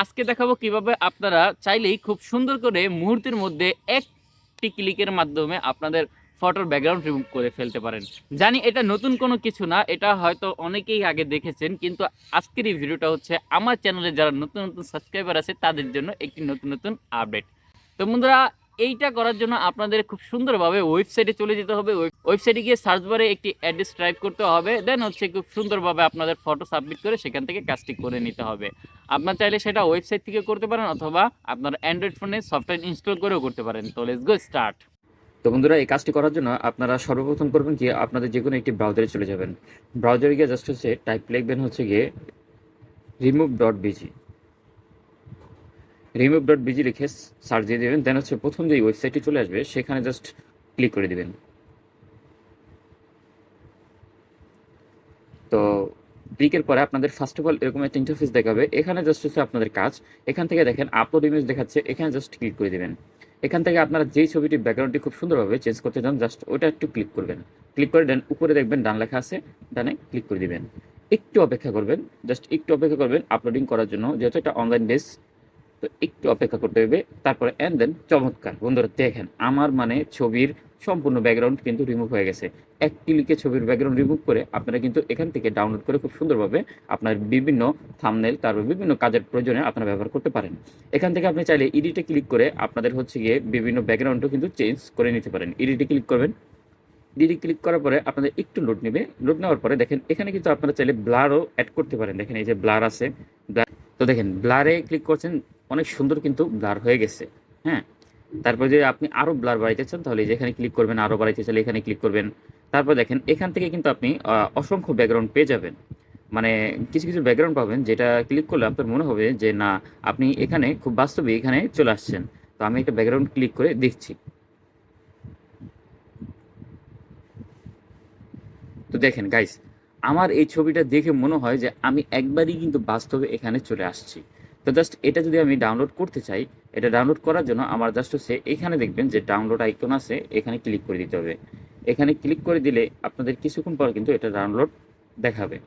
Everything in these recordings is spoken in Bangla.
আজকে দেখাবো কিভাবে আপনারা চাইলেই খুব সুন্দর করে মুহূর্তের মধ্যে একটি ক্লিকের মাধ্যমে আপনাদের ফটোর ব্যাকগ্রাউন্ড রিমুভ করে ফেলতে পারেন। জানি এটা নতুন কোনো কিছু না, এটা হয়তো অনেকেই আগে দেখেছেন, কিন্তু আজকের এই ভিডিওটা হচ্ছে আমার চ্যানেলে যারা নতুন নতুন সাবস্ক্রাইবার আছে তাদের জন্য একটি নতুন নতুন আপডেট। তো বন্ধুরা, এইটা করার জন্য আপনাদের খুব সুন্দরভাবে ওয়েবসাইটে চলে যেতে হবে। ওয়েবসাইটে গিয়ে সার্চ বারে একটি অ্যাড্রেস টাইপ করতে হবে, দেন হচ্ছে খুব সুন্দরভাবে আপনাদের ফটো সাবমিট করে সেখান থেকে কাজটি করে নিতে হবে। আপনার চাইলে সেটা ওয়েবসাইট থেকে করতে পারেন, অথবা আপনার অ্যান্ড্রয়েড ফোনে সফটওয়্যার ইনস্টল করেও করতে পারেন। তো লেটস গো স্টার্ট। তো বন্ধুরা, এই কাজটি করার জন্য আপনারা সর্বপ্রথম করবেন কি, আপনাদের যে কোনো একটি ব্রাউজারে চলে যাবেন। ব্রাউজারে গিয়ে জাস্ট হচ্ছে টাইপ লিখবেন হচ্ছে গিয়ে remove.bg। remove.bg লিখে সার্চ দিয়ে দেবেন, দেন হচ্ছে প্রথম যে ওয়েবসাইটটি চলে আসবে সেখানে জাস্ট ক্লিক করে দিবেন। তো ক্লিকের পরে আপনাদের ফার্স্ট অফ অল এরকম একটা ইন্টারফেস দেখাবে। এখানে জাস্ট হচ্ছে আপনাদের কাজ, এখান থেকে দেখেন আপলোড ইমেজ দেখাচ্ছে, এখানে জাস্ট ক্লিক করে দেবেন। এখান থেকে আপনারা যেই ছবিটির ব্যাকগ্রাউন্ডটি খুব সুন্দরভাবে চেঞ্জ করতে চান জাস্ট ওটা একটু ক্লিক করবেন। ক্লিক করে দেন উপরে দেখবেন ডান লেখা আছে, ডানে ক্লিক করে দিবেন। একটু অপেক্ষা করবেন, জাস্ট একটু অপেক্ষা করবেন আপলোডিং করার জন্য, যেহেতু এটা অনলাইন বেস। তো একটু অপেক্ষা করতে হবে। তারপরে অ্যান্ড দেন চমৎকার বন্ধুরা দেখেন আমার মানে ছবির সম্পূর্ণ ব্যাকগ্রাউন্ড কিন্তু রিমুভ হয়ে গেছে। এক ক্লিকে ছবির ব্যাকগ্রাউন্ড রিমুভ করে আপনারা কিন্তু এখান থেকে ডাউনলোড করে খুব সুন্দরভাবে আপনার বিভিন্ন থাম্বনেল তারপর বিভিন্ন কাজের প্রয়োজনে আপনারা ব্যবহার করতে পারেন। এখান থেকে আপনি চাইলে এডিটে ক্লিক করে আপনাদের হচ্ছে গিয়ে বিভিন্ন ব্যাকগ্রাউন্ডও কিন্তু চেঞ্জ করে নিতে পারেন। এডিটে ক্লিক করবেন, এডিটে ক্লিক করার পরে আপনাদের একটু লোড নেবে। লোড নেওয়ার পরে দেখেন এখানে কিন্তু আপনারা চাইলে ব্লারও অ্যাড করতে পারেন। দেখেন এই যে ব্লার আছে, তো দেখেন ব্লারে ক্লিক করছেন, অনেক সুন্দর কিন্তু ব্লার হয়ে গেছে। হ্যাঁ, তারপর যদি আপনি আরও ব্লার বাড়াইতে চান তাহলে যেখানে ক্লিক করবেন, আরও বাড়াইতে চাইলে এখানে ক্লিক করবেন। তারপর দেখেন এখান থেকে কিন্তু আপনি অসংখ্য ব্যাকগ্রাউন্ড পেয়ে যাবেন। মানে কিছু কিছু ব্যাকগ্রাউন্ড পাবেন যেটা ক্লিক করলে আপনার মনে হবে যে না, আপনি এখানে খুব বাস্তবে এখানে চলে আসছেন। তো আমি একটা ব্যাকগ্রাউন্ড ক্লিক করে দেখছি। তো দেখেন গাইস, আমার এই ছবিটা দেখে মনে হয় যে আমি একবারই কিন্তু বাস্তবে এখানে চলে আসছি। তো জাস্ট এটা যদি আমি ডাউনলোড করতে চাই, এটা ডাউনলোড করার জন্য আমার জাস্ট হচ্ছে এখানে দেখবেন যে ডাউনলোড আইকন আছে, এখানে ক্লিক করে দিতে হবে। এখানে ক্লিক করে দিলে আপনাদের কিছুক্ষণ পর কিন্তু এটা ডাউনলোড দেখাবে।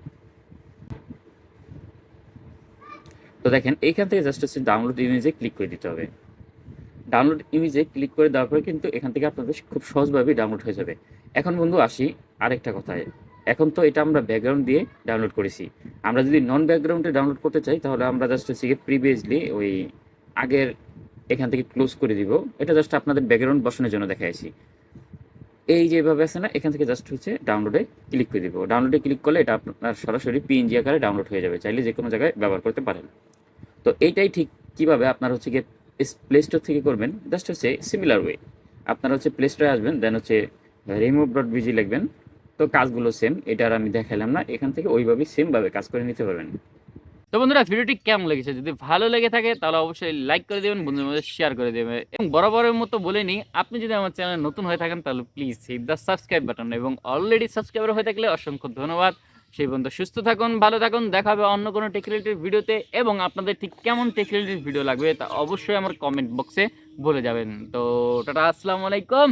তো দেখেন এইখান থেকে জাস্ট হচ্ছে ডাউনলোড ইমেজে ক্লিক করে দিতে হবে। ডাউনলোড ইমেজে ক্লিক করে দেওয়ার পরে কিন্তু এখান থেকে আপনাদের খুব সহজভাবেই ডাউনলোড হয়ে যাবে। এখন বন্ধু আসি আরেকটা কথায়। এখন তো এটা আমরা ব্যাকগ্রাউন্ড দিয়ে ডাউনলোড করেছি। আমরা যদি নন ব্যাকগ্রাউন্ডে ডাউনলোড করতে চাই তাহলে আমরা জাস্ট হচ্ছে গিয়ে প্রিভিয়াসলি ওই আগের এখান থেকে ক্লোজ করে দিব। এটা জাস্ট আপনাদের ব্যাকগ্রাউন্ড বসানোর জন্য দেখাইছি। এই যেভাবে আছে না, এখান থেকে জাস্ট হচ্ছে ডাউনলোডে ক্লিক করে দিব। ডাউনলোডে ক্লিক করলে এটা আপনার সরাসরি পিএনজি আকারে ডাউনলোড হয়ে যাবে, চাইলে যে কোনো জায়গায় ব্যবহার করতে পারেন। তো এইটাই ঠিক কীভাবে আপনার হচ্ছে গিয়ে প্লে স্টোর থেকে করবেন, জাস্ট হচ্ছে সিমিলার ওয়ে। আপনারা হচ্ছে প্লে স্টোরে আসবেন, দেন হচ্ছে remove.bg লিখবেন। তো কাজগুলো সেম, এটা আর আমি দেখাইলাম না, এখান থেকে ওইভাবেই সেমভাবে কাজ করে নিতে পারবেন। তো বন্ধুরা, ভিডিওটি কেমন লেগেছে? যদি ভালো লেগে থাকে তাহলে অবশ্যই লাইক করে দেবেন, বন্ধুদের মধ্যে শেয়ার করে দেবেন, এবং বরাবরের মতো বলে নিই, আপনি যদি আমার চ্যানেলে নতুন হয়ে থাকেন তাহলে please hit the subscribe button, এবং অলরেডি সাবস্ক্রাইবার হয়ে থাকলে অসংখ্য ধন্যবাদ। সেই পর্যন্ত সুস্থ থাকুন, ভালো থাকুন, দেখা হবে অন্য কোনো টেক রিলেটেড ভিডিওতে। এবং আপনাদের ঠিক কেমন টেক রিলেটেড ভিডিও লাগবে তা অবশ্যই আমার কমেন্ট বক্সে বলে যাবেন। তো টাটা, আসসালামু আলাইকুম।